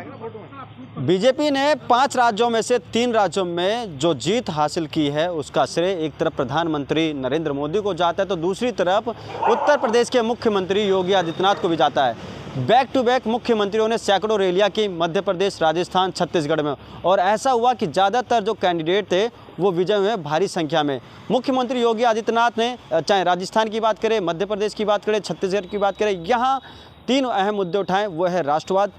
BJP ने 5 राज्यों में से 3 राज्यों में जो जीत हासिल की है उसका श्रेय एक तरफ प्रधानमंत्री नरेंद्र मोदी को जाता है तो दूसरी तरफ उत्तर प्रदेश के मुख्यमंत्री योगी आदित्यनाथ को भी जाता है। बैक टू बैक मुख्यमंत्रियों ने सैकड़ों रैलियां की मध्य प्रदेश, राजस्थान, छत्तीसगढ़ में, और ऐसा हुआ कि ज़्यादातर जो कैंडिडेट थे वो विजय हुए भारी संख्या में। मुख्यमंत्री योगी आदित्यनाथ ने चाहे राजस्थान की बात करें, मध्य प्रदेश की बात करें, छत्तीसगढ़ की बात करें, यहाँ 3 अहम मुद्दे उठाएं। वो है राष्ट्रवाद,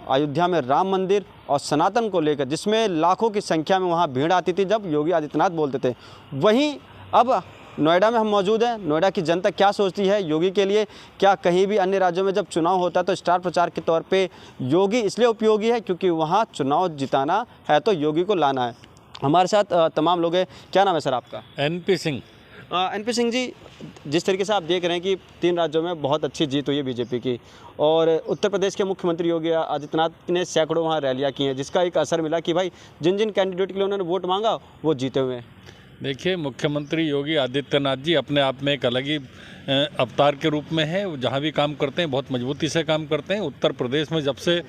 अयोध्या में राम मंदिर और सनातन को लेकर, जिसमें लाखों की संख्या में वहाँ भीड़ आती थी जब योगी आदित्यनाथ बोलते थे। वहीं अब नोएडा में हम मौजूद हैं। नोएडा की जनता क्या सोचती है योगी के लिए? क्या कहीं भी अन्य राज्यों में जब चुनाव होता है तो स्टार प्रचार के तौर पे योगी इसलिए उपयोगी है क्योंकि वहाँ चुनाव जिताना है तो योगी को लाना है। हमारे साथ तमाम लोग हैं। क्या नाम है सर आपका? एनपी सिंह। एनपी सिंह जी, जिस तरीके से आप देख रहे हैं कि 3 राज्यों में बहुत अच्छी जीत हुई है बीजेपी की, और उत्तर प्रदेश के मुख्यमंत्री योगी आदित्यनाथ ने सैकड़ों वहाँ रैलियाँ की हैं, जिसका एक असर मिला कि भाई जिन जिन कैंडिडेट के लिए उन्होंने वोट मांगा वो जीते हुए हैं। देखिए, मुख्यमंत्री योगी आदित्यनाथ जी अपने आप में एक अलग ही अवतार के रूप में है। जहाँ भी काम करते हैं बहुत मजबूती से काम करते हैं। उत्तर प्रदेश में जब से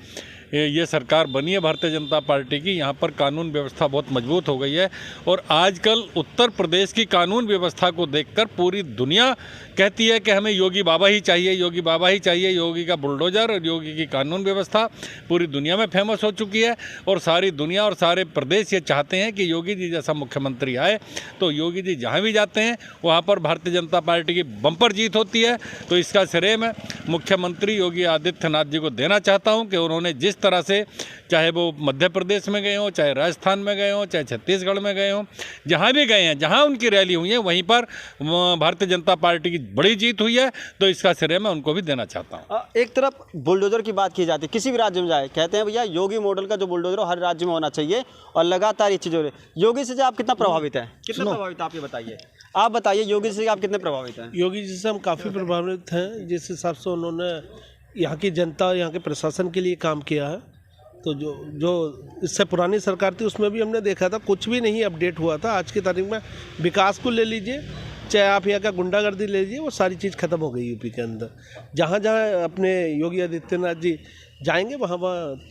ये सरकार बनी है भारतीय जनता पार्टी की, यहाँ पर कानून व्यवस्था बहुत मजबूत हो गई है, और आजकल उत्तर प्रदेश की कानून व्यवस्था को देखकर पूरी दुनिया कहती है कि हमें योगी बाबा ही चाहिए, योगी बाबा ही चाहिए। योगी का बुलडोजर और योगी की कानून व्यवस्था पूरी दुनिया में फेमस हो चुकी है, और सारी दुनिया और सारे प्रदेश ये चाहते हैं कि योगी जी जैसा मुख्यमंत्री आए। तो योगी जी जहाँ भी जाते हैं वहाँ पर भारतीय जनता पार्टी की बम्पर जीत होती है। तो इसका श्रेय मैं मुख्यमंत्री योगी आदित्यनाथ जी को देना चाहता हूँ कि उन्होंने जिस तरह से, चाहे वो मध्य प्रदेश में गए हों, चाहे राजस्थान में गए हों, चाहे छत्तीसगढ़ में गए हों, जहाँ भी गए हैं, जहाँ उनकी रैली हुई है वहीं पर भारतीय जनता पार्टी की बड़ी जीत हुई है। तो इसका श्रेय मैं उनको भी देना चाहता हूँ। एक तरफ बुलडोजर की बात की जाती है, किसी भी राज्य में जाए कहते हैं भैया योगी मॉडल का जो बुलडोजर हो हर राज्य में होना चाहिए, और लगातार ये चीज़ हो रही है। योगी से आप कितना प्रभावित हैं? कितना प्रभावित आप ये बताइए। आप बताइए योगी से आप कितने प्रभावित हैं? योगी जी से हम काफ़ी प्रभावित हैं। जिस हिसाब से उन्होंने यहाँ की जनता और यहाँ के प्रशासन के लिए काम किया है, तो जो इससे पुरानी सरकार थी उसमें भी हमने देखा था कुछ भी नहीं अपडेट हुआ था। आज की तारीख में विकास को ले लीजिए, चाहे आप यहाँ का गुंडागर्दी ले लीजिए, वो सारी चीज़ खत्म हो गई यूपी के अंदर। जहाँ जहाँ अपने योगी आदित्यनाथ जी जाएंगे वहाँ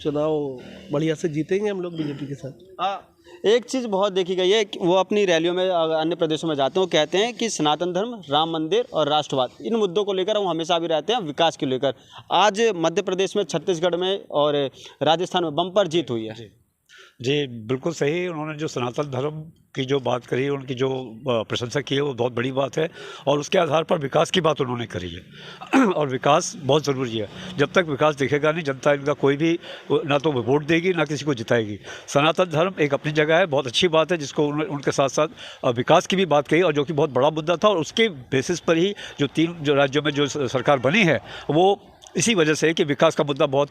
चुनाव बढ़िया से जीतेंगे हम लोग बीजेपी के साथ। एक चीज़ बहुत देखी गई है कि वो अपनी रैलियों में अन्य प्रदेशों में जाते हैं, वो कहते हैं कि सनातन धर्म, राम मंदिर और राष्ट्रवाद, इन मुद्दों को लेकर वो हमेशा भी रहते हैं, विकास को लेकर। आज मध्य प्रदेश में, छत्तीसगढ़ में और राजस्थान में बम्पर जीत हुई है। जी बिल्कुल सही। उन्होंने जो सनातन धर्म की जो बात करी, उनकी जो प्रशंसा की है वो बहुत बड़ी बात है, और उसके आधार पर विकास की बात उन्होंने करी है। और विकास बहुत ज़रूरी है। जब तक विकास दिखेगा नहीं, जनता इनका कोई भी ना तो वोट देगी ना किसी को जिताएगी। सनातन धर्म एक अपनी जगह है, बहुत अच्छी बात है, जिसको उनके साथ साथ विकास की भी बात कही, और जो कि बहुत बड़ा मुद्दा था, और उसके बेसिस पर ही जो 3 राज्यों में जो सरकार बनी है वो इसी वजह से कि विकास का मुद्दा बहुत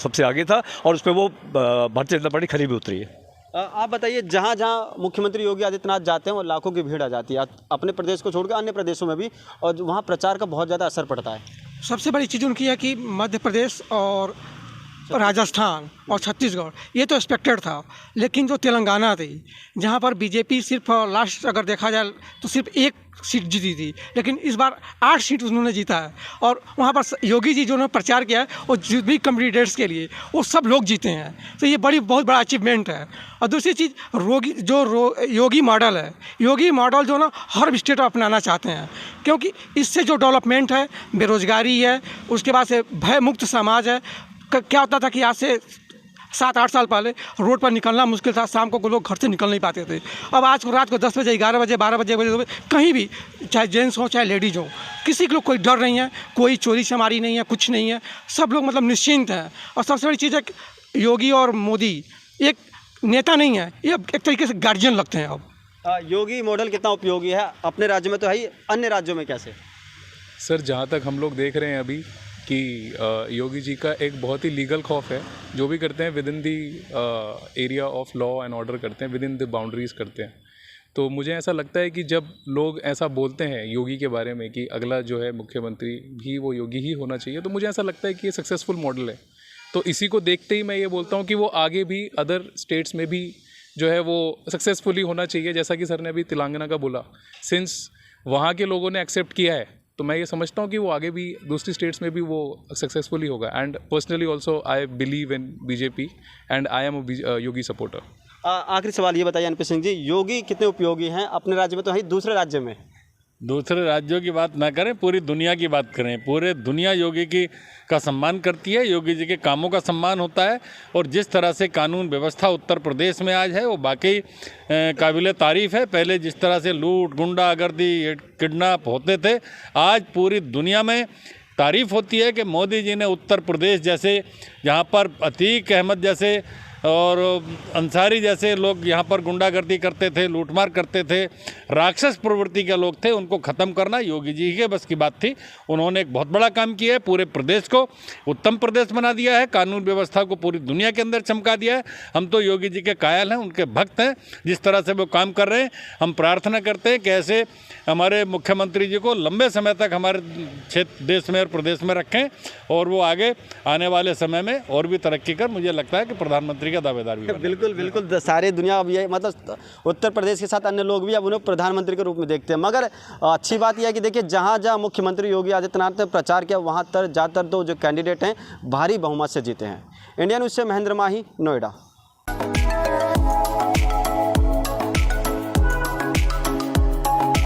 सबसे आगे था, और उस पर वो भारतीय जनता पार्टी खरी भी उतरी है। आप बताइए, जहाँ जहाँ मुख्यमंत्री योगी आदित्यनाथ जाते हैं वो लाखों की भीड़ आ जाती है, अपने प्रदेश को छोड़कर अन्य प्रदेशों में भी, और वहाँ प्रचार का बहुत ज़्यादा असर पड़ता है। सबसे बड़ी चीज़ उनकी है कि मध्य प्रदेश और राजस्थान और छत्तीसगढ़ ये तो एक्सपेक्टेड था, लेकिन जो तेलंगाना थी जहाँ पर बीजेपी सिर्फ लास्ट अगर देखा जाए तो सिर्फ 1 सीट जीती थी, लेकिन इस बार 8 सीट उन्होंने जीता है। और वहाँ पर योगी जी जो उन्होंने प्रचार किया है वो जो भी कैंडिडेट्स के लिए वो सब लोग जीते हैं, तो ये बहुत बड़ा अचीवमेंट है। और दूसरी चीज़ योगी मॉडल है, योगी मॉडल जो ना हर स्टेट में अपनाना चाहते हैं, क्योंकि इससे जो डेवलपमेंट है, बेरोजगारी है, उसके बाद से भय मुक्त समाज है। क्या होता था कि आज से 7-8 साल पहले रोड पर निकलना मुश्किल था, शाम को लोग घर से निकल नहीं पाते थे। अब आज को रात को 10 बजे, 11 बजे, 12 बजे कहीं भी, चाहे जेंट्स हो चाहे लेडीज हो, किसी के लोग कोई डर नहीं है, कोई चोरी चमारी नहीं है, कुछ नहीं है, सब लोग मतलब निश्चिंत हैं। और सबसे बड़ी चीज़ है योगी और मोदी एक नेता नहीं है, ये एक तरीके से गार्जियन लगते हैं। अब योगी मॉडल कितना उपयोगी है अपने राज्य में तो है ही, अन्य राज्यों में कैसे? सर, जहाँ तक हम लोग देख रहे हैं अभी कि योगी जी का एक बहुत ही लीगल खौफ है। जो भी करते हैं with in the area of law and order करते हैं, विद इन द बाउंड्रीज करते हैं। तो मुझे ऐसा लगता है कि जब लोग ऐसा बोलते हैं योगी के बारे में कि अगला जो है मुख्यमंत्री भी वो योगी ही होना चाहिए, तो मुझे ऐसा लगता है कि ये सक्सेसफुल मॉडल है। तो इसी को देखते ही मैं ये बोलता हूँ कि वो आगे भी अदर स्टेट्स में भी जो है वो सक्सेसफुली होना चाहिए। जैसा कि सर ने अभी तेलंगाना का बोला, सिंस वहाँ के लोगों ने एक्सेप्ट किया है तो मैं ये समझता हूँ कि वो आगे भी दूसरी स्टेट्स में भी वो सक्सेसफुली होगा। And personally also I believe in BJP and I am a Yogi supporter. आखिरी सवाल ये बताइए एनपी सिंह जी, योगी कितने उपयोगी हैं अपने राज्य में तो है, दूसरे राज्य में? दूसरे राज्यों की बात ना करें, पूरी दुनिया की बात करें। पूरे दुनिया योगी की का सम्मान करती है, योगी जी के कामों का सम्मान होता है। और जिस तरह से कानून व्यवस्था उत्तर प्रदेश में आज है वो वाकई काबिल तारीफ़ है। पहले जिस तरह से लूट, गुंडागर्दी, किडनैप होते थे, आज पूरी दुनिया में तारीफ़ होती है कि मोदी जी ने उत्तर प्रदेश जैसे, जहाँ पर अतीक अहमद जैसे और अंसारी जैसे लोग यहाँ पर गुंडागर्दी करते थे, लूटमार करते थे, राक्षस प्रवृत्ति के लोग थे, उनको ख़त्म करना योगी जी के बस की बात थी। उन्होंने एक बहुत बड़ा काम किया है, पूरे प्रदेश को उत्तम प्रदेश बना दिया है, कानून व्यवस्था को पूरी दुनिया के अंदर चमका दिया है। हम तो योगी जी के कायल हैं, उनके भक्त हैं। जिस तरह से वो काम कर रहे हैं, हम प्रार्थना करते हैं कि ऐसे हमारे मुख्यमंत्री जी को लंबे समय तक हमारे क्षेत्र, देश में और प्रदेश में रखें और वो आगे आने वाले समय में और भी तरक्की कर, मुझे लगता है कि प्रधानमंत्री का दावेदार भी बने। बिल्कुल बिल्कुल, सारी दुनिया अब ये मतलब उत्तर प्रदेश के साथ अन्य लोग भी अब उन्हें प्रधानमंत्री के रूप में देखते हैं। मगर अच्छी बात यह है कि देखिए, जहाँ जहाँ मुख्यमंत्री योगी आदित्यनाथ ने प्रचार किया वहाँ तर ज़्यादातर तो जो कैंडिडेट हैं भारी बहुमत से जीते हैं। इंडिया न्यूज़ से महेंद्र माही, नोएडा।